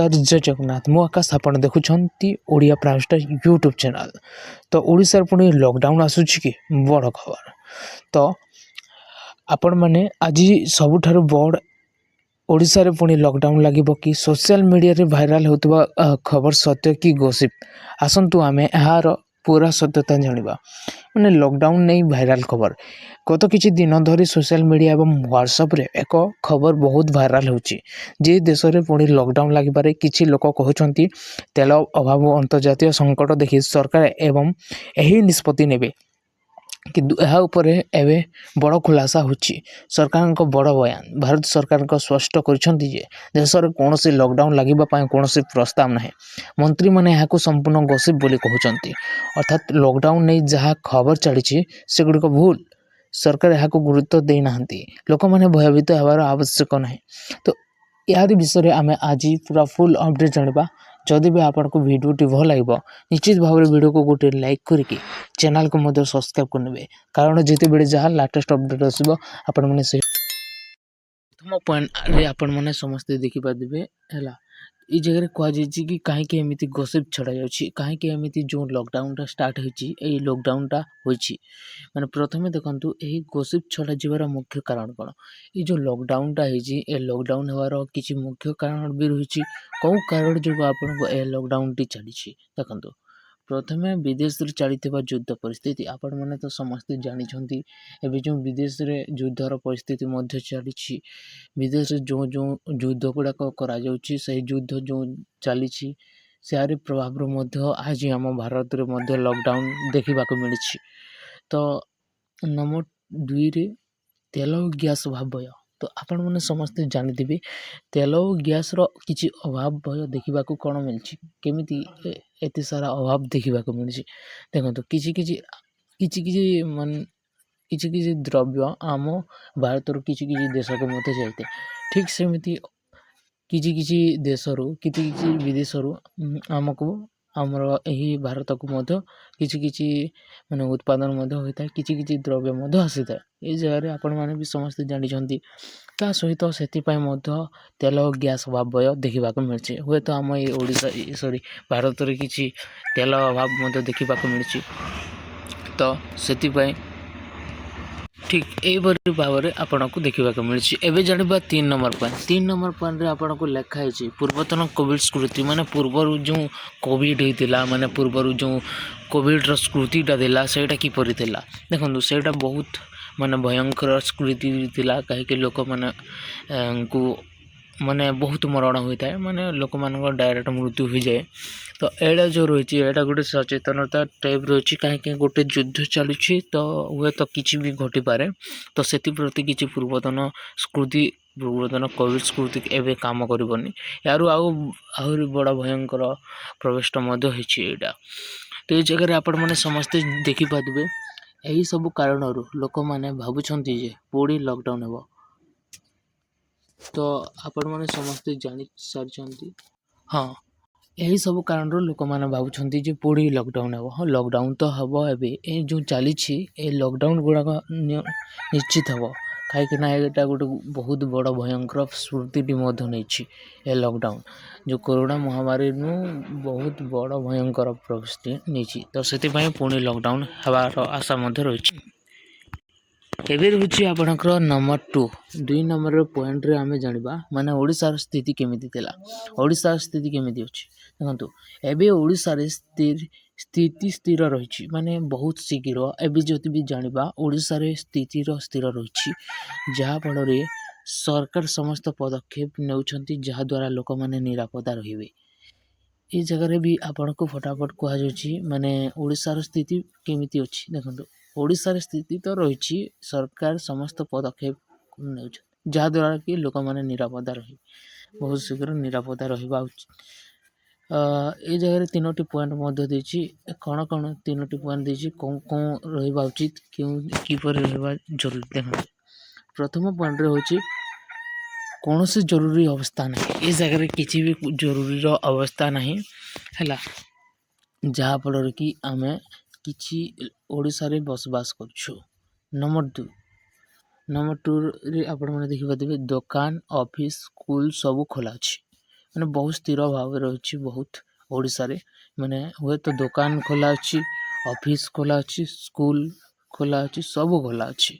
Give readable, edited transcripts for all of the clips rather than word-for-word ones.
जय जगन्नाथ मु आकाश आपण देखुछंती Odia prime star YouTube channel. तो ओडिशा पुणी लॉकडाउन आसुछि कि बड़ खबर। तो आपण माने आज सबुठारु बड़ ओडिशा रे पुणी लॉकडाउन लागिबो कि सोशल मीडिया रे भाइराल होतबा खबर सत्य कि गोसिप आसंतु आमे एहार पूरा सत्यता जानिबा। माने लॉकडाउन नहीं भाइराल खबर गत किछि दिन धरी सोशल मीडिया एवं व्हाट्सएप रे एक खबर बहुत भाइराल होछि जे देश रे पुणी लॉकडाउन लागिबारे किछि लोक कहउछंती तेल अभाव अंतर्जातीय संकट देखि सरकार एवं एही निष्पत्ति नेबे किंतु यहाँ उपरे एवं बड़ खुलासा होछि सरकार को बड़ बयान। भारत सरकार को स्पष्ट करिसंती जे देश रे कोनोसी लॉकडाउन लागिबा पय कोनोसी प्रस्ताव नाही। मंत्री माने यहाँ को संपूर्ण गॉसिप बोली कहउचंती अर्थात लॉकडाउन नहीं जहाँ खबर चली सेगुड़ी को भूल सरकार यहाँ को गुरुत्व दे नाहंती लोक माने भयभीत हेबार आवश्यक नाही। तो यार विषय आम आज पूरा फुल अपडेट जानवा। जदि भी आपको वीडियोटी भल लगे निश्चित भाव में वीडियो को गोटे लाइक करके चैनल को मध्य सब्सक्राइब करने कारण जिते बड़े जहाँ लाटेस्ट अपडेट आसो आपण मैंने से प्रथम पॉइंट रे आपण मैंने समस्ते देखिपारे है ये जगह कहुई कि कहीं एमती गॉसिप छड़ा जाऊँगी कहीं एमती जो लॉकडाउन स्टार्ट होती लॉकडाउन होती माने प्रथमे देखंतु यही गॉसिप छड़ा जीवार मुख्य कारण कौन ये जो लॉकडाउन होती लॉकडाउन होवार किसी मुख्य कारण भी रही कौ कारण जो आपको ए लॉकडाउन टी चली देखंतु प्रथमे विदेश रे चलता युद्ध परिस्थिति आपण मैंने तो समस्ते जानते एवं जो विदेश रे युद्धर परिस्थिति मध्य चली विदेश जो जो युद्ध गुड़ाक से युद्ध जो चली सारे प्रभाव आज आम भारत में लॉकडाउन देखा मिली। तो नंबर 2 रे तेल और गैस अभाव भय तो आपण मैंने समस्ते जानते तेल और गैस किसी अभाव भय देखा कौन मिली केमी एत सारा अभाव देखा मिली देखो किसी किसी किसी किसी मान किसी किसी द्रव्य आम भारत किसी किसी देश को मत जाते ठीक सेमती किसी किसी देश किसी किसी विदेश आमको आमर यही भारत को मध्य किसी किसी माने उत्पादन होता है किसी किसी द्रव्य आसी था ये जगह आपण मैंने भी समस्ते जानते ता सहित से तेल और गैस अभाव भय देखा मिली हुए तो आम ये ओडिशा सॉरी भारत में किसी तेल अभाव देखा मिली। तो से ठीक यही भाव में आपन को देखा मिली। एवं जानवा 3 नंबर पॉइंट रे आपन को लिखाई पूर्वतन कोविड स्मृति माने पूर्वर जो कोविड होता माने पूर्वर जो कोविड स्मृतिटा दिला सेटा किपरि थिला देखंतु सेटा बहुत माने भयंकर स्मृति थिला कहीं लोक माने को माने बहुत मरण होता है माने लोक मान डायरेक्ट मृत्यु हो जाए। तो एड़ा जो रही है गोटे सचेतनता टाइप रही कहीं गोटे युद्ध चलुची तो हुए तो किसी भी घटी पारे तो से प्रति किसी पूर्वतन स्मृति पूर्वतन कोविड स्मृति एवं काम करनी यार आहरी बड़ा भयंकर प्रवेश होता। तो ये जगह आपण मैंने समस्ते देखिपारे यही सब कारण लोक मैंने भावुंट पूरी लॉकडाउन हे। तो आपण मैंने समस्ते जानी सारी हाँ यही सब कारण लोक मैंने भावुंट पूरी लॉकडाउन हे। हाँ लॉकडाउन तो हम ए जो चली लॉकडाउन गुड़ाक निश्चित हम कहीं यहाँ गोटे बहुत बड़ भयंकर स्मृति नहीं ए लॉकडाउन जो कोरोना महामारी बहुत बड़ भयंकर प्रवेश नहीं तो से पुणी लॉकडाउन हबार आशा रही। एवं रही आपणकर नंबर 2 नंबर पॉइंट रे आमे जानिबा माने ओडिशार स्थिति केमिति थिला ओडिशार स्थिति केमिति अछि देखंतु एबे ओडिशार स्थिति स्थिर रही माने बहुत शीघ्र एबे जति भी जानिबा ओडिशार स्थिति स्थिर रही जहाँ फल सरकार समस्त पदक्षेप नेउछंती जहाँ द्वारा लोक माने निरापदा रहिबे। ये जगह भी आपण को फटाफट कहुच्छी माने ओडिशार स्थिति केमिति अछि देखंतु ओडिशार स्थिति तो रही सरकार समस्त पदक्षेप ने जहाँद्वारा कि लोक मैंने निरापदा रही बहुत शीघ्र निरापदा रहा ये जगह 3टी पॉइंट देती कौन कौन 3टी पॉइंट देती कौन कौन रहा उचित क्यों किपर रहा जरूरी देखते प्रथम पॉइंट रे होची कौन से जरूरी अवस्था नहीं ये जगह किसी भी जरूरी अवस्था नहीं है जहाँ फल कि आम कि ओडिशा रे बसवास करछु। नंबर 2 रे आपण मैंने देखिपारे दुकान ऑफिस स्कूल सब खोला अच्छी ମାନେ ବହୁତ ସ୍ଥିର ଭାବରେ ରହିଛି ବହୁତ ଓଡ଼ିଶାରେ। ମାନେ ହୁଏତ ଦୋକାନ ଖୋଲା ଅଛି, ଅଫିସ୍ ଖୋଲା ଅଛି, ସ୍କୁଲ ଖୋଲା ଅଛି, ସବୁ ଖୋଲା ଅଛି।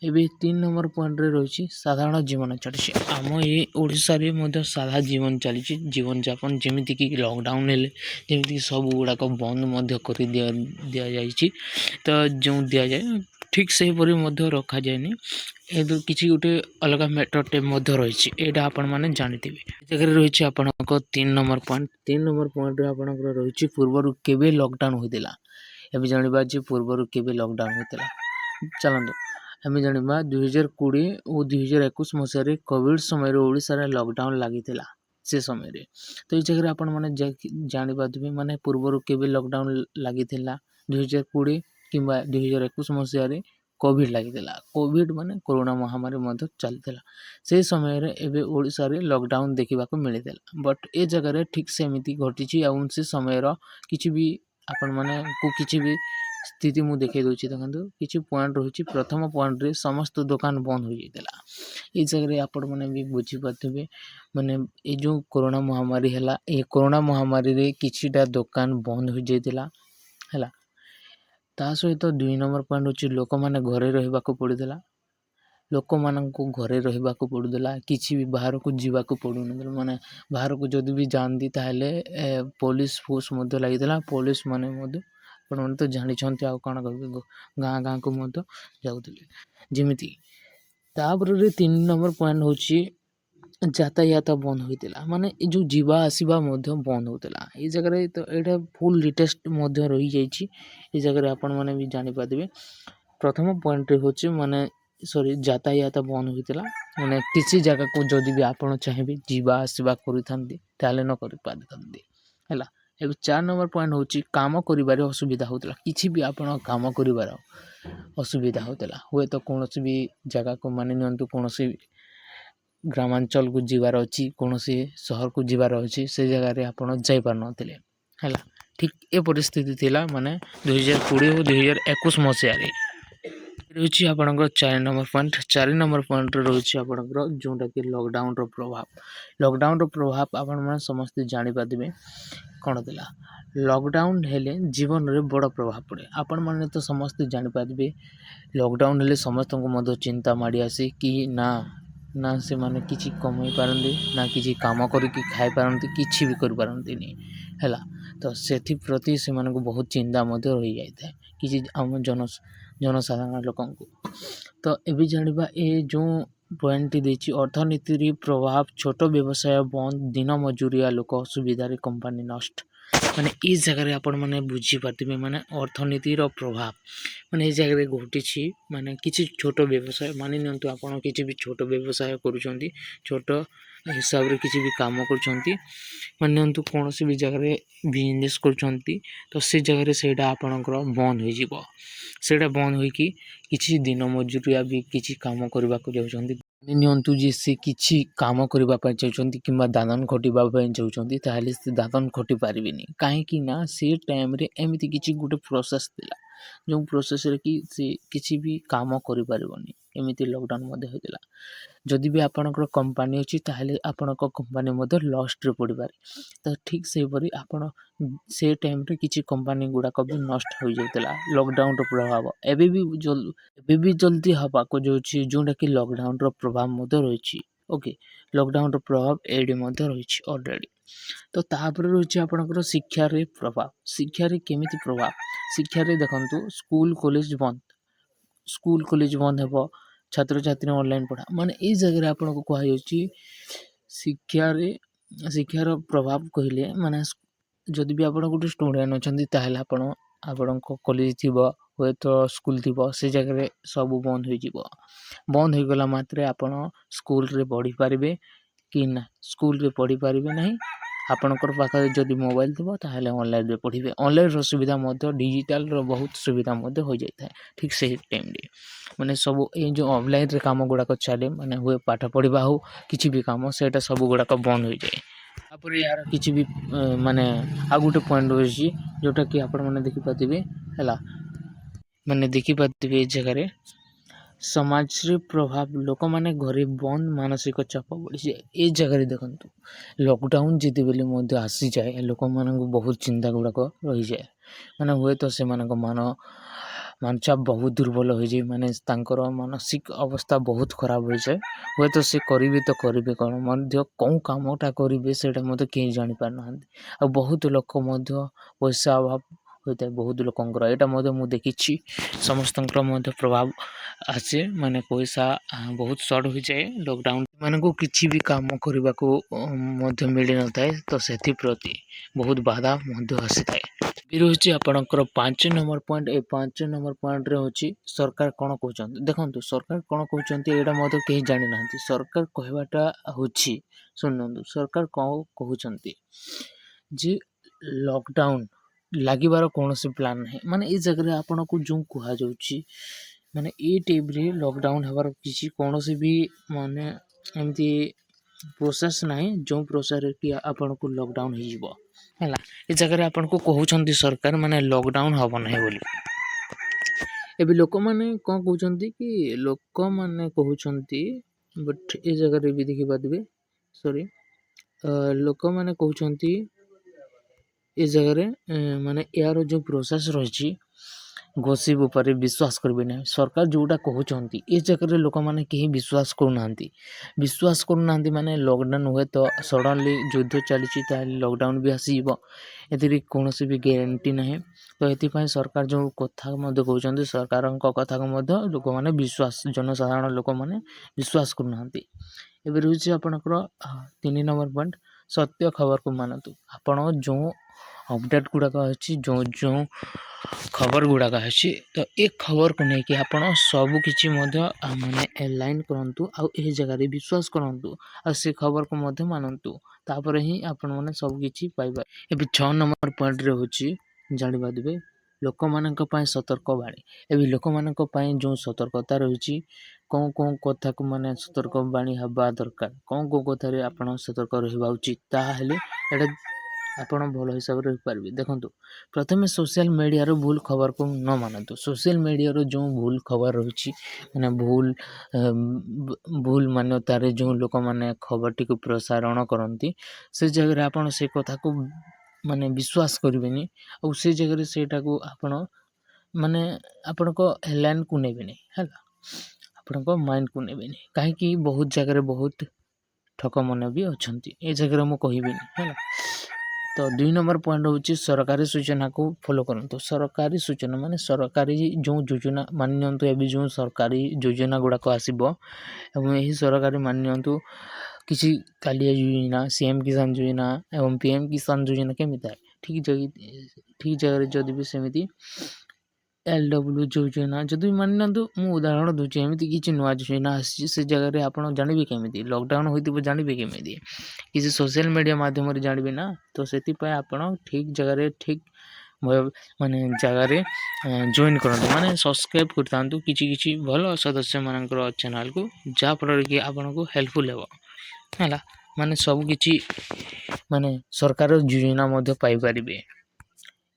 ଏବେ 3 ନମ୍ବର ପଏଣ୍ଟରେ ରହିଛି ସାଧାରଣ ଜୀବନ ଚାଲିଛି। ଆମ ଏ ଓଡ଼ିଶାରେ ମଧ୍ୟ ସାଧା ଜୀବନ ଚାଲିଛି, ଜୀବନଯାପନ। ଯେମିତିକି ଲକଡାଉନ୍ ହେଲେ ଯେମିତିକି ସବୁ ଗୁଡ଼ାକ ବନ୍ଦ ମଧ୍ୟ କରି ଦିଆଯାଇଛି। ତ ଯେଉଁ ଦିଆଯାଏ ଠିକ୍ ସେହିପରି ମଧ୍ୟ ରଖାଯାଏନି। ଏ କିଛି ଗୋଟେ ଅଲଗା ମେଥଡ଼ଟେ ମଧ୍ୟ ରହିଛି, ଏଇଟା ଆପଣମାନେ ଜାଣିଥିବେ। ଏ ଜାଗାରେ ରହିଛି ଆପଣଙ୍କ 3 ନମ୍ବର ପଏଣ୍ଟ। 3 ନମ୍ବର ପଏଣ୍ଟରେ ଆପଣଙ୍କର ରହିଛି ପୂର୍ବରୁ କେବେ ଲକଡାଉନ୍ ହୋଇଥିଲା। ଏବେ ଜାଣିବା ଯେ ପୂର୍ବରୁ କେବେ ଲକଡାଉନ୍ ହୋଇଥିଲା। ଚାଲନ୍ତୁ ଆମେ ଜାଣିବା 2020 ଓ 2021 ମସିହାରେ କୋଭିଡ଼ ସମୟରେ ଓଡ଼ିଶାରେ ଲକଡାଉନ୍ ଲାଗିଥିଲା। ସେ ସମୟରେ ତ ଏଇ ଜାଗାରେ ଆପଣମାନେ ଜାଣିପାରୁଥିବେ ମାନେ ପୂର୍ବରୁ କେବେ ଲକଡାଉନ୍ ଲାଗିଥିଲା। 2020 କିମ୍ବା 2021 ମସିହାରେ କୋଭିଡ଼ ଲାଗିଥିଲା। କୋଭିଡ଼ ମାନେ କରୋନା ମହାମାରୀ ମଧ୍ୟ ଚାଲିଥିଲା। ସେହି ସମୟରେ ଏବେ ଓଡ଼ିଶାରେ ଲକଡାଉନ୍ ଦେଖିବାକୁ ମିଳିଥିଲା। ବଟ୍ ଏ ଜାଗାରେ ଠିକ୍ ସେମିତି ଘଟିଛି। ଆଉ ସେ ସମୟର କିଛି ବି ଆପଣମାନଙ୍କୁ କିଛି ବି ସ୍ଥିତି ମୁଁ ଦେଖାଇ ଦେଉଛି। ଦେଖନ୍ତୁ କିଛି ପଏଣ୍ଟ ରହିଛି। ପ୍ରଥମ ପଏଣ୍ଟରେ ସମସ୍ତ ଦୋକାନ ବନ୍ଦ ହୋଇଯାଇଥିଲା। ଏଇ ଜାଗାରେ ଆପଣମାନେ ବି ବୁଝିପାରୁଥିବେ ମାନେ ଏ ଯେଉଁ କରୋନା ମହାମାରୀ ହେଲା, ଏ କରୋନା ମହାମାରୀରେ କିଛିଟା ଦୋକାନ ବନ୍ଦ ହୋଇଯାଇଥିଲା ହେଲା। ତା ସହିତ 2 ନମ୍ବର ପଏଣ୍ଟ ହେଉଛି ଲୋକମାନେ ଘରେ ରହିବାକୁ ପଡ଼ୁଥିଲା। ଲୋକମାନଙ୍କୁ ଘରେ ରହିବାକୁ ପଡ଼ୁଥିଲା, କିଛି ବି ବାହାରକୁ ଯିବାକୁ ପଡ଼ୁନଥିଲା। ମାନେ ବାହାରକୁ ଯଦି ବି ଯାଆନ୍ତି ତାହେଲେ ପୋଲିସ ଫୋର୍ସ ମଧ୍ୟ ଲାଗିଥିଲା। ପୋଲିସ ମାନେ ମଧ୍ୟ ଆପଣମାନେ ତ ଜାଣିଛନ୍ତି, ଆଉ କ'ଣ କହିବେ, ଗାଁ ଗାଁକୁ ମଧ୍ୟ ଯାଉଥିଲେ ଯେମିତି। ତାପରେ 3 ନମ୍ବର ପଏଣ୍ଟ ହେଉଛି ଯାତାୟାତ ବନ୍ଦ ହୋଇଥିଲା। ମାନେ ଏ ଯେଉଁ ଯିବା ଆସିବା ମଧ୍ୟ ବନ୍ଦ ହେଉଥିଲା। ଏଇ ଜାଗାରେ ତ ଏଇଟା ଫୁଲ୍ ଡିଟେଲ୍ସ ମଧ୍ୟ ରହିଯାଇଛି। ଏ ଜାଗାରେ ଆପଣମାନେ ବି ଜାଣିପାରିବେ। ପ୍ରଥମ ପଏଣ୍ଟରେ ହେଉଛି ମାନେ ଯାତାୟାତ ବନ୍ଦ ହୋଇଥିଲା। ମାନେ କିଛି ଜାଗାକୁ ଯଦି ବି ଆପଣ ଚାହିଁବେ ଯିବା ଆସିବା କରିଥାନ୍ତି ତାହେଲେ ନ କରିପାରିଥାନ୍ତି ହେଲା। ଏବେ 4 ନମ୍ବର ପଏଣ୍ଟ ହେଉଛି କାମ କରିବାରେ ଅସୁବିଧା ହେଉଥିଲା। କିଛି ବି ଆପଣ କାମ କରିବାର ଅସୁବିଧା ହେଉଥିଲା। ହୁଏତ କୌଣସି ବି ଜାଗାକୁ ମାନି ନିଅନ୍ତୁ କୌଣସି ଗ୍ରାମାଞ୍ଚଳକୁ ଯିବାର ଅଛି, କୌଣସି ସହରକୁ ଯିବାର ଅଛି, ସେ ଜାଗାରେ ଆପଣ ଯାଇପାରୁନଥିଲେ ହେଲା। ଠିକ୍ ଏ ପରିସ୍ଥିତି ଥିଲା ମାନେ 2020 ଓ 2021 ମସିହାରେ। ରହିଛି ଆପଣଙ୍କର 4 ନମ୍ବର ପଏଣ୍ଟ। 4 ନମ୍ବର ପଏଣ୍ଟରେ ରହିଛି ଆପଣଙ୍କର ଯେଉଁଟାକି ଲକଡାଉନର ପ୍ରଭାବ। ଲକଡାଉନର ପ୍ରଭାବ ଆପଣମାନେ ସମସ୍ତେ ଜାଣିପାରିବେ କ'ଣ ଥିଲା। ଲକଡାଉନ୍ ହେଲେ ଜୀବନରେ ବଡ଼ ପ୍ରଭାବ ପଡ଼େ। ଆପଣମାନେ ତ ସମସ୍ତେ ଜାଣିପାରିବେ ଲକଡାଉନ୍ ହେଲେ ସମସ୍ତଙ୍କୁ ମଧ୍ୟ ଚିନ୍ତା ମାଡ଼ି ଆସେ କି ନା ସେମାନେ କିଛି କମାଇ ପାରନ୍ତି, ନା କିଛି କାମ କରିକି ଖାଇପାରନ୍ତି, କିଛି ବି କରିପାରନ୍ତିନି ହେଲା। ତ ସେଥିପ୍ରତି ସେମାନଙ୍କୁ ବହୁତ ଚିନ୍ତା ମଧ୍ୟ ରହିଯାଇଥାଏ କିଛି ଆମ ଜନସାଧାରଣ ଲୋକଙ୍କୁ। ତ ଏବେ ଜାଣିବା ଏ ଯେଉଁ ପଏଣ୍ଟଟି ଦେଇଛି ଅର୍ଥନୀତିରେ ପ୍ରଭାବ, ଛୋଟ ବ୍ୟବସାୟ ବନ୍ଦ, ଦିନ ମଜୁରିଆ ଲୋକ ଅସୁବିଧାରେ, କମ୍ପାନୀ ନଷ୍ଟ। ମାନେ ଏଇ ଜାଗାରେ ଆପଣମାନେ ବୁଝିପାରୁଥିବେ ମାନେ ଅର୍ଥନୀତିର ପ୍ରଭାବ ମାନେ ଏଇ ଜାଗାରେ ଘଟିଛି। ମାନେ କିଛି ଛୋଟ ବ୍ୟବସାୟ ମାନି ନିଅନ୍ତୁ ଆପଣ କିଛି ବି ଛୋଟ ବ୍ୟବସାୟ କରୁଛନ୍ତି, ଛୋଟ ହିସାବରେ କିଛି ବି କାମ କରୁଛନ୍ତି, ମାନି ନିଅନ୍ତୁ କୌଣସି ବି ଜାଗାରେ ବିଜନେସ୍ କରୁଛନ୍ତି, ତ ସେ ଜାଗାରେ ସେଇଟା ଆପଣଙ୍କର ବନ୍ଦ ହୋଇଯିବ। ସେଇଟା ବନ୍ଦ ହୋଇକି କିଛି ଦିନ ମଜୁରିଆ ବି କିଛି କାମ କରିବାକୁ ଯାଉଛନ୍ତି। ମାନି ନିଅନ୍ତୁ ଯେ ସେ କିଛି କାମ କରିବା ପାଇଁ ଚାହୁଁଛନ୍ତି କିମ୍ବା ଦାଦନ ଖଟିବା ପାଇଁ ଚାହୁଁଛନ୍ତି, ତାହେଲେ ସେ ଦାଦନ ଖଟି ପାରିବେନି। କାହିଁକି ନା ସେ ଟାଇମ୍ରେ ଏମିତି କିଛି ଗୋଟେ ପ୍ରୋସେସ୍ ଥିଲା ଯେଉଁ ପ୍ରୋସେସ୍ରେ କି ସେ କିଛି ବି କାମ କରିପାରିବନି। ଏମିତି ଲକଡାଉନ୍ ମଧ୍ୟ ହୋଇଥିଲା। ଯଦି ବି ଆପଣଙ୍କର କମ୍ପାନୀ ଅଛି ତାହେଲେ ଆପଣଙ୍କ କମ୍ପାନୀ ମଧ୍ୟ ଲସ୍ରେ ପଡ଼ିପାରେ। ତ ଠିକ୍ ସେହିପରି ଆପଣ ସେ ଟାଇମ୍ରେ କିଛି କମ୍ପାନୀ ଗୁଡ଼ାକ ବି ନଷ୍ଟ ହୋଇଯାଇଥିଲା ଲକଡାଉନର ପ୍ରଭାବ। ଏବେ ବି ଜଲ୍ଦି ହେବାକୁ ଯାଉଛି ଯେଉଁଟାକି ଲକଡାଉନର ପ୍ରଭାବ ମଧ୍ୟ ରହିଛି। ଓକେ, ଲକଡାଉନର ପ୍ରଭାବ ଏଇଠି ମଧ୍ୟ ରହିଛି ଅଲରେଡ଼ି। ତ ତାପରେ ରହିଛି ଆପଣଙ୍କର ଶିକ୍ଷାରେ ପ୍ରଭାବ। ଶିକ୍ଷାରେ କେମିତି ପ୍ରଭାବ? ଶିକ୍ଷାରେ ଦେଖନ୍ତୁ ସ୍କୁଲ କଲେଜ ବନ୍ଦ ହେବ, ଛାତ୍ରଛାତ୍ରୀ ଅନଲାଇନ୍ ପଢ଼ା। ମାନେ ଏଇ ଜାଗାରେ ଆପଣଙ୍କୁ କୁହାଯାଉଛି ଶିକ୍ଷାର ପ୍ରଭାବ କହିଲେ ମାନେ ଯଦି ବି ଆପଣ ଗୋଟେ ଷ୍ଟୁଡେଣ୍ଟ ଅଛନ୍ତି ତାହେଲେ ଆପଣଙ୍କ କଲେଜ ଥିବ, ହୁଏତ ସ୍କୁଲ ଥିବ, ସେ ଜାଗାରେ ସବୁ ବନ୍ଦ ହୋଇଯିବ। ବନ୍ଦ ହୋଇଗଲା ମାତ୍ରେ ଆପଣ ସ୍କୁଲରେ ପଢ଼ିପାରିବେ କି ନା ସ୍କୁଲରେ ପଢ଼ିପାରିବେ ନାହିଁ। ଆପଣଙ୍କର ପାଖରେ ଯଦି ମୋବାଇଲ ଥିବ ତାହେଲେ ଅନଲାଇନ୍ରେ ପଢ଼ିବେ। ଅନଲାଇନ୍ର ସୁବିଧା ମଧ୍ୟ ଡିଜିଟାଲର ବହୁତ ସୁବିଧା ମଧ୍ୟ ହୋଇଯାଇଥାଏ ଠିକ୍ ସେହି ଟାଇମ୍ରେ। ମାନେ ସବୁ ଏଇ ଯେଉଁ ଅନଲାଇନ୍ରେ କାମ ଗୁଡ଼ାକ ଚାଲେ ମାନେ ହୁଏ ପାଠ ପଢ଼ିବା ହଉ କିଛି ବି କାମ, ସେଇଟା ସବୁ ଗୁଡ଼ାକ ବନ୍ଦ ହୋଇଯାଏ। ତାପରେ ଏହାର କିଛି ବି ମାନେ ଆଉ ଗୋଟେ ପଏଣ୍ଟ ରହିଛି ଯେଉଁଟାକି ଆପଣମାନେ ଦେଖିପାରୁଥିବେ ହେଲା। ମାନେ ଦେଖିପାରୁଥିବେ ଏଇ ଜାଗାରେ ସମାଜରେ ପ୍ରଭାବ ଲୋକମାନେ ଘରେ ବନ୍ଦ ମାନସିକ ଚାପ ବଢ଼ିଯାଏ ଏ ଜାଗାରେ ଦେଖନ୍ତୁ ଲକଡାଉନ୍ ଯେତେବେଳେ ମଧ୍ୟ ଆସିଯାଏ ଲୋକମାନଙ୍କୁ ବହୁତ ଚିନ୍ତା ଗୁଡ଼ାକ ରହିଯାଏ ମାନେ ହୁଏତ ସେମାନଙ୍କ ମାନଚାପ ବହୁତ ଦୁର୍ବଳ ହୋଇଯାଏ ମାନେ ତାଙ୍କର ମାନସିକ ଅବସ୍ଥା ବହୁତ ଖରାପ ହୋଇଯାଏ ହୁଏତ ସେ କରିବେ ତ କରିବେ କ'ଣ ମଧ୍ୟ କେଉଁ କାମଟା କରିବେ ସେଇଟା ମଧ୍ୟ କେହି ଜାଣିପାରୁନାହାନ୍ତି ଆଉ ବହୁତ ଲୋକ ମଧ୍ୟ ପଇସା ଅଭାବ ହୋଇଥାଏ ବହୁତ ଲୋକଙ୍କର ଏଇଟା ମଧ୍ୟ ମୁଁ ଦେଖିଛି ସମସ୍ତଙ୍କର ମଧ୍ୟ ପ୍ରଭାବ ଆସେ ମାନେ ପଇସା ବହୁତ ସର୍ଟ ହୋଇଯାଏ ଲକଡାଉନ୍ ସେମାନଙ୍କୁ କିଛି ବି କାମ କରିବାକୁ ମଧ୍ୟ ମିଳିନଥାଏ ତ ସେଥିପ୍ରତି ବହୁତ ବାଧା ମଧ୍ୟ ଆସିଥାଏ ବି ରହୁଛି ଆପଣଙ୍କର 5 ନମ୍ବର ପଏଣ୍ଟ ଏ 5 ନମ୍ବର ପଏଣ୍ଟରେ ହେଉଛି ସରକାର କ'ଣ କହୁଛନ୍ତି ଦେଖନ୍ତୁ ସରକାର କ'ଣ କହୁଛନ୍ତି ଏଇଟା ମଧ୍ୟ କେହି ଜାଣିନାହାନ୍ତି ସରକାର କହିବାଟା ହେଉଛି ଶୁଣନ୍ତୁ ସରକାର କ'ଣ କହୁଛନ୍ତି ଯେ ଲକଡାଉନ୍ ଲାଗିବାର କୌଣସି ପ୍ଲାନ୍ ନାହିଁ ମାନେ ଏ ଜାଗାରେ ଆପଣଙ୍କୁ ଯେଉଁ କୁହାଯାଉଛି ମାନେ ଏ ଟାଇପ୍ରେ ଲକଡାଉନ୍ ହେବାର କିଛି କୌଣସି ବି ମାନେ ଏମିତି ପ୍ରୋସେସ୍ ନାହିଁ ଯେଉଁ ପ୍ରୋସେସ୍ରେ କି ଆପଣଙ୍କୁ ଲକଡାଉନ୍ ହେଇଯିବ ହେଲା ଏ ଜାଗାରେ ଆପଣଙ୍କୁ କହୁଛନ୍ତି ସରକାର ମାନେ ଲକଡାଉନ୍ ହେବ ନାହିଁ ବୋଲି ଏବେ ଲୋକମାନେ କ'ଣ କହୁଛନ୍ତି କି ଲୋକମାନେ କହୁଛନ୍ତି ବଟ୍ ଏ ଜାଗାରେ ବି ଦେଖିପାରିବେ ସରି ଲୋକମାନେ କହୁଛନ୍ତି ଏ ଜାଗାରେ ମାନେ ଏହାର ଯେଉଁ ପ୍ରୋସେସ୍ ରହିଛି ଗସିପ୍ ଉପରେ ବିଶ୍ୱାସ କରିବେ ନାହିଁ ସରକାର ଯେଉଁଟା କହୁଛନ୍ତି ଏ ଜାଗାରେ ଲୋକମାନେ କେହି ବିଶ୍ୱାସ କରୁନାହାନ୍ତି ମାନେ ଲକଡାଉନ୍ ହୁଏ ତ ସଡ଼ନଲି ଯୁଦ୍ଧ ଚାଲିଛି ତାହେଲେ ଲକଡାଉନ୍ ବି ଆସିଯିବ ଏଥିରେ କୌଣସି ବି ଗ୍ୟାରେଣ୍ଟି ନାହିଁ ତ ଏଥିପାଇଁ ସରକାର ଯେଉଁ କଥା ମଧ୍ୟ କହୁଛନ୍ତି ସରକାରଙ୍କ କଥାକୁ ମଧ୍ୟ ଲୋକମାନେ ଜନସାଧାରଣ ଲୋକମାନେ ବିଶ୍ୱାସ କରୁନାହାନ୍ତି ଏବେ ରହୁଛି ଆପଣଙ୍କର 3 ନମ୍ବର ପଏଣ୍ଟ ସତ୍ୟ ଖବରକୁ ମାନନ୍ତୁ ଆପଣ ଯେଉଁ ଅପଡ଼େଟ୍ ଗୁଡ଼ାକ ଅଛି ଯେଉଁ ଖବର ଗୁଡ଼ାକ ଅଛି ତ ଏ ଖବରକୁ ନେଇକି ଆପଣ ସବୁକିଛି ମଧ୍ୟ ମାନେ ଲାଇନ୍ କରନ୍ତୁ ଆଉ ଏହି ଜାଗାରେ ବିଶ୍ୱାସ କରନ୍ତୁ ଆଉ ସେ ଖବରକୁ ମଧ୍ୟ ମାନନ୍ତୁ ତାପରେ ହିଁ ଆପଣମାନେ ସବୁକିଛି ପାଇବେ ଏବେ 6 ନମ୍ବର ପଏଣ୍ଟରେ ହେଉଛି ଜାଣିବା ଦେବେ ଲୋକମାନଙ୍କ ପାଇଁ ସତର୍କବାଣୀ ଏବେ ଲୋକମାନଙ୍କ ପାଇଁ ଯେଉଁ ସତର୍କତା ରହିଛି କେଉଁ କଥାକୁ ମାନେ ସତର୍କବାଣୀ ହେବା ଦରକାର କେଉଁ କଥାରେ ଆପଣ ସତର୍କ ରହିବା ଉଚିତ ତାହେଲେ ଏଇଟା ଆପଣ ଭଲ ହିସାବରେ ରହିପାରିବେ ଦେଖନ୍ତୁ ପ୍ରଥମେ ସୋସିଆଲ ମିଡ଼ିଆର ଭୁଲ ଖବରକୁ ନ ମାନନ୍ତୁ ସୋସିଆଲ ମିଡ଼ିଆର ଯେଉଁ ଭୁଲ ଖବର ରହିଛି ମାନେ ଭୁଲ ମାନ୍ୟତାରେ ଯେଉଁ ଲୋକମାନେ ଖବରଟିକୁ ପ୍ରସାରଣ କରନ୍ତି ସେ ଜାଗାରେ ଆପଣ ସେ କଥାକୁ ମାନେ ବିଶ୍ୱାସ କରିବେନି ଆଉ ସେ ଜାଗାରେ ସେଇଟାକୁ ଆପଣ ମାନେ ଆପଣଙ୍କ ହେଡ଼ଲାଇନ୍କୁ ନେବେନି ହେଲା ଆପଣଙ୍କ ମାଇଣ୍ଡକୁ ନେବେନି କାହିଁକି ବହୁତ ଜାଗାରେ ବହୁତ ଠକମାନେ ବି ଅଛନ୍ତି ଏ ଜାଗାରେ ମୁଁ କହିବିନି ହେଲା ତ 2 ନମ୍ବର ପଏଣ୍ଟ ହେଉଛି ସରକାରୀ ସୂଚନାକୁ ଫଲୋ କରନ୍ତୁ ସରକାରୀ ସୂଚନା ମାନେ ସରକାରୀ ଯେଉଁ ଯୋଜନା ମାନି ନିଅନ୍ତୁ ଏବେ ଯେଉଁ ସରକାରୀ ଯୋଜନା ଗୁଡ଼ାକ ଆସିବ ଏବଂ ଏହି ସରକାରୀ ମାନି ନିଅନ୍ତୁ କିଛି କାଳିଆ ଯୋଜନା CM କିଷାନ ଯୋଜନା ଏବଂ PM କିଷାନ ଯୋଜନା କେମିତି ଥାଏ ଠିକ୍ ଜାଗାରେ ଯଦି ବି ସେମିତି LW ଯୋଜନା ଯଦି ବି ମାନି ନିଅନ୍ତୁ ମୁଁ ଉଦାହରଣ ଦେଉଛି ଏମିତି କିଛି ନୂଆ ଯୋଜନା ଆସିଛି ସେ ଜାଗାରେ ଆପଣ ଜାଣିବେ କେମିତି ଲକଡାଉନ୍ ହୋଇଥିବ ଜାଣିବେ କେମିତି କିଛି ସୋସିଆଲ ମିଡ଼ିଆ ମାଧ୍ୟମରେ ଜାଣିବେ ନା ତ ସେଥିପାଇଁ ଆପଣ ଠିକ୍ ଜାଗାରେ ମାନେ ଜାଗାରେ ଜଏନ୍ କରନ୍ତୁ ମାନେ ସବସ୍କ୍ରାଇବ୍ କରିଥାନ୍ତୁ କିଛି ଭଲ ସଦସ୍ୟମାନଙ୍କର ଚ୍ୟାନେଲ୍କୁ ଯାହାଫଳରେ କି ଆପଣଙ୍କୁ ହେଲ୍ପଫୁଲ୍ ହେବ ହେଲା ମାନେ ସବୁକିଛି ମାନେ ସରକାର ଯୋଜନା ମଧ୍ୟ ପାଇପାରିବେ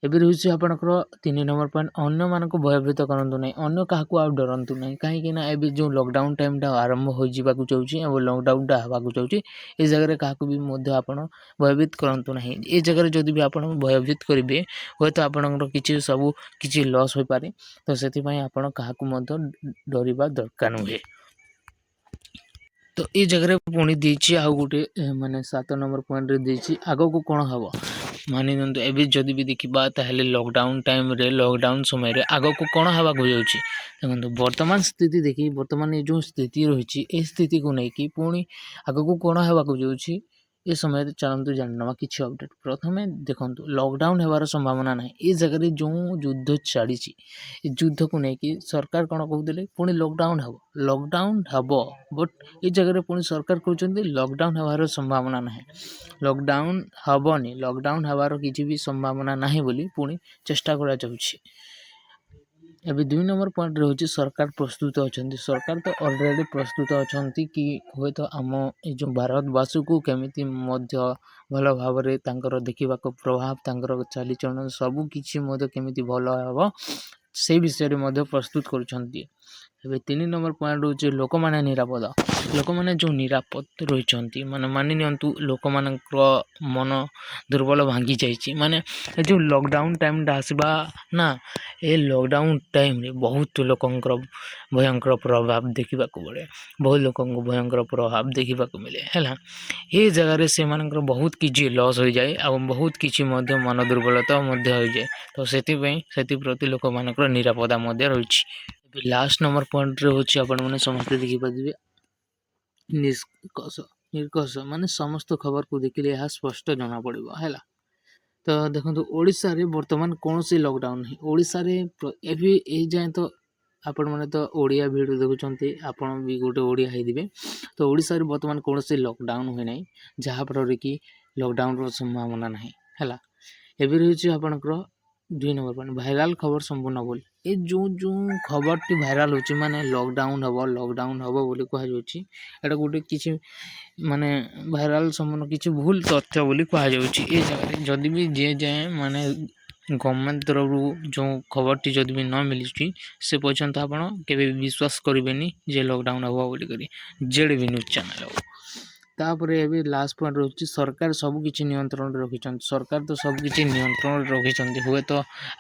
ଏବେ ରହୁଛି ଆପଣଙ୍କର 3 ନମ୍ବର ପଏଣ୍ଟ ଅନ୍ୟମାନଙ୍କୁ ଭୟଭୀତ କରନ୍ତୁ ନାହିଁ ଅନ୍ୟ କାହାକୁ ଆଉ ଡରନ୍ତୁ ନାହିଁ କାହିଁକି ନା ଏବେ ଯେଉଁ ଲକଡାଉନ୍ ଟାଇମ୍ଟା ଆରମ୍ଭ ହୋଇଯିବାକୁ ଯାଉଛି ଏବଂ ଲକଡାଉନ୍ଟା ହେବାକୁ ଯାଉଛି ଏ ଜାଗାରେ କାହାକୁ ବି ମଧ୍ୟ ଆପଣ ଭୟଭୀତ କରନ୍ତୁ ନାହିଁ ଏ ଜାଗାରେ ଯଦି ବି ଆପଣ ଭୟଭୀତ କରିବେ ହୁଏତ ଆପଣଙ୍କର କିଛି ଲସ୍ ହୋଇପାରେ ତ ସେଥିପାଇଁ ଆପଣ କାହାକୁ ମଧ୍ୟ ଡରିବା ଦରକାର ନୁହେଁ ତ ଏ ଜାଗାରେ ପୁଣି ଦେଇଛି ଆଉ ଗୋଟେ ମାନେ 7 ନମ୍ବର ପଏଣ୍ଟରେ ଦେଇଛି ଆଗକୁ କ'ଣ ହେବ ମାନି ନିଅନ୍ତୁ ଏବେ ଯଦି ବି ଦେଖିବା ତାହେଲେ ଲକଡାଉନ୍ ସମୟରେ ଆଗକୁ କ'ଣ ହେବାକୁ ଯାଉଛି ଦେଖନ୍ତୁ ବର୍ତ୍ତମାନ ସ୍ଥିତି ଦେଖି ବର୍ତ୍ତମାନ ଏ ଯେଉଁ ସ୍ଥିତି ରହିଛି ଏ ସ୍ଥିତିକୁ ନେଇକି ପୁଣି ଆଗକୁ କ'ଣ ହେବାକୁ ଯାଉଛି ଏ ସମୟରେ ଚାଲନ୍ତୁ ଜାଣିନେବା କିଛି ଅପଡ଼େଟ୍ ପ୍ରଥମେ ଦେଖନ୍ତୁ ଲକଡାଉନ୍ ହେବାର ସମ୍ଭାବନା ନାହିଁ ଏ ଜାଗାରେ ଯେଉଁ ଯୁଦ୍ଧ ଚାଲିଛି ଏ ଯୁଦ୍ଧକୁ ନେଇକି ସରକାର କ'ଣ କହୁଥିଲେ ପୁଣି ଲକଡାଉନ୍ ହେବ ବଟ୍ ଏ ଜାଗାରେ ପୁଣି ସରକାର କହୁଛନ୍ତି ଲକଡାଉନ୍ ହେବାର ସମ୍ଭାବନା ନାହିଁ ଲକଡାଉନ୍ ହେବନି ଲକଡାଉନ୍ ହେବାର କିଛି ବି ସମ୍ଭାବନା ନାହିଁ ବୋଲି ପୁଣି ଚେଷ୍ଟା କରାଯାଉଛି ଏବେ 2 ନମ୍ବର ପଏଣ୍ଟ ରହୁଛି ସରକାର ପ୍ରସ୍ତୁତ ଅଛନ୍ତି ସରକାର ତ ଅଲରେଡ଼ି ପ୍ରସ୍ତୁତ ଅଛନ୍ତି କି ହୁଏତ ଆମ ଏ ଯେଉଁ ଭାରତବାସୀକୁ କେମିତି ମଧ୍ୟ ଭଲ ଭାବରେ ତାଙ୍କର ଦେଖିବାକୁ ପ୍ରଭାବ ତାଙ୍କର ଚାଲିଚଳନ ସବୁ କିଛି ମଧ୍ୟ କେମିତି ଭଲ ହେବ ସେଇ ବିଷୟରେ ମଧ୍ୟ ପ୍ରସ୍ତୁତ କରୁଛନ୍ତି ଏବେ 3 ନମ୍ବର ପଏଣ୍ଟ ହେଉଛି ଲୋକମାନେ ନିରାପଦ। ଲୋକମାନେ ଯେଉଁ ନିରାପଦ ରହିଛନ୍ତି ମାନେ ମାନି ନିଅନ୍ତୁ ଲୋକମାନଙ୍କର ମନ ଦୁର୍ବଳ ଭାଙ୍ଗି ଯାଇଛି। ମାନେ ଏ ଯେଉଁ ଲକଡାଉନ୍ ଟାଇମ୍ଟା ଆସିବା ନା, ଏ ଲକଡାଉନ୍ ଟାଇମ୍ରେ ବହୁତ ଲୋକଙ୍କର ଭୟଙ୍କର ପ୍ରଭାବ ଦେଖିବାକୁ ମିଳେ। ବହୁତ ଲୋକଙ୍କୁ ଭୟଙ୍କର ପ୍ରଭାବ ଦେଖିବାକୁ ମିଳେ ହେଲା। ଏ ଜାଗାରେ ସେମାନଙ୍କର ବହୁତ କିଛି ଲସ୍ ହୋଇଯାଏ ଆଉ ବହୁତ କିଛି ମଧ୍ୟ ମନ ଦୁର୍ବଳତା ମଧ୍ୟ ହୋଇଯାଏ। ତ ସେଥିପ୍ରତି ଲୋକମାନଙ୍କର ନିରାପତ୍ତା ମଧ୍ୟ ରହିଛି। ଏବେ ଲାଷ୍ଟ ନମ୍ବର ପଏଣ୍ଟରେ ହେଉଛି ଆପଣମାନେ ସମସ୍ତେ ଦେଖିପାରିବେ ନିଷ୍କର୍ଷ ମାନେ ସମସ୍ତ ଖବରକୁ ଦେଖିଲେ ଏହା ସ୍ପଷ୍ଟ ଜଣାପଡ଼ିବ ହେଲା। ତ ଦେଖନ୍ତୁ ଓଡ଼ିଶାରେ ବର୍ତ୍ତମାନ କୌଣସି ଲକଡାଉନ୍ ନାହିଁ। ଓଡ଼ିଶାରେ ଏବେ ଏଇ ଯାଏଁ ତ ଆପଣମାନେ ତ ଓଡ଼ିଆ ଭିଡ଼ିଓ ଦେଖୁଛନ୍ତି, ଆପଣ ବି ଗୋଟେ ଓଡ଼ିଆ ହେଇଥିବେ। ତ ଓଡ଼ିଶାରେ ବର୍ତ୍ତମାନ କୌଣସି ଲକଡାଉନ୍ ହୋଇନାହିଁ, ଯାହାଫଳରେ କି ଲକଡାଉନ୍ର ସମ୍ଭାବନା ନାହିଁ ହେଲା। ଏବେ ରହିଛି ଆପଣଙ୍କର 2 ନମ୍ବର ପଏଣ୍ଟ ଭାଇରାଲ୍ ଖବର ସମ୍ପୂର୍ଣ୍ଣ ଭୁଲ। ଏ ଯେଉଁ ଖବରଟି ଭାଇରାଲ୍ ହେଉଛି ମାନେ ଲକଡାଉନ୍ ହେବ ବୋଲି କୁହାଯାଉଛି, ଏଇଟା ଗୋଟେ କିଛି ମାନେ ଭାଇରାଲ୍ ସମ୍ପୂର୍ଣ୍ଣ କିଛି ଭୁଲ ତଥ୍ୟ ବୋଲି କୁହାଯାଉଛି। ଏ ଜାଗାରେ ଯଦି ବି ଯିଏ ଯାଏଁ ମାନେ ଗଭର୍ଣ୍ଣମେଣ୍ଟ ତରଫରୁ ଯେଉଁ ଖବରଟି ଯଦି ବି ନ ମିଳୁଛି ସେ ପର୍ଯ୍ୟନ୍ତ ଆପଣ କେବେ ବି ବିଶ୍ୱାସ କରିବେନି ଯେ ଲକଡାଉନ୍ ହେବ ବୋଲିକରି, ଯେଡ଼େ ବି ନ୍ୟୁଜ୍ ଚ୍ୟାନେଲ୍ ହେବ। ତାପରେ ଏବେ ଲାଷ୍ଟ ପଏଣ୍ଟ ରହୁଛି ସରକାର ସବୁକିଛି ନିୟନ୍ତ୍ରଣରେ ରଖିଛନ୍ତି। ସରକାର ତ ସବୁକିଛି ନିୟନ୍ତ୍ରଣରେ ରଖିଛନ୍ତି। ହୁଏତ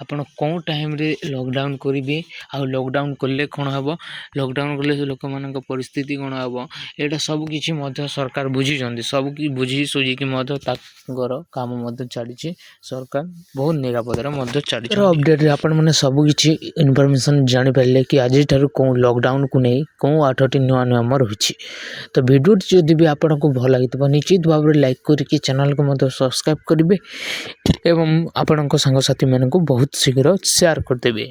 ଆପଣ କେଉଁ ଟାଇମ୍ରେ ଲକଡାଉନ୍ କରିବେ ଆଉ ଲକଡାଉନ୍ କଲେ କ'ଣ ହେବ, ଲକଡାଉନ୍ କଲେ ଲୋକମାନଙ୍କ ପରିସ୍ଥିତି କ'ଣ ହେବ, ଏଇଟା ସବୁକିଛି ମଧ୍ୟ ସରକାର ବୁଝିଛନ୍ତି। ସବୁକିଛି ବୁଝି ସୁଝିକି ମଧ୍ୟ ତାଙ୍କର କାମ ମଧ୍ୟ ଚାଲିଛି। ସରକାର ବହୁତ ନିରାପଦରେ ମଧ୍ୟ ଚାଲିଛି। ଅପଡ଼େଟ୍ରେ ଆପଣମାନେ ସବୁକିଛି ଇନଫର୍ମେସନ୍ ଜାଣିପାରିଲେ କି ଆଜିଠାରୁ କେଉଁ ଲକଡାଉନ୍କୁ ନେଇ କେଉଁ 8ଟି ନୂଆ ନିୟମ ରହିଛି। ତ ଭିଡ଼ିଓଟି ଯଦି ବି ଆପଣଙ୍କୁ ଭଲ ଲାଗିଥିବ ନିଶ୍ଚିତ ଭାବରେ ଲାଇକ୍ କରିକି ଚ୍ୟାନେଲକୁ ମଧ୍ୟ ସବସ୍କ୍ରାଇବ୍ କରିବେ ଏବଂ ଆପଣଙ୍କ ସାଙ୍ଗସାଥିମାନଙ୍କୁ ବହୁତ ଶୀଘ୍ର ସେୟାର କରିଦେବେ।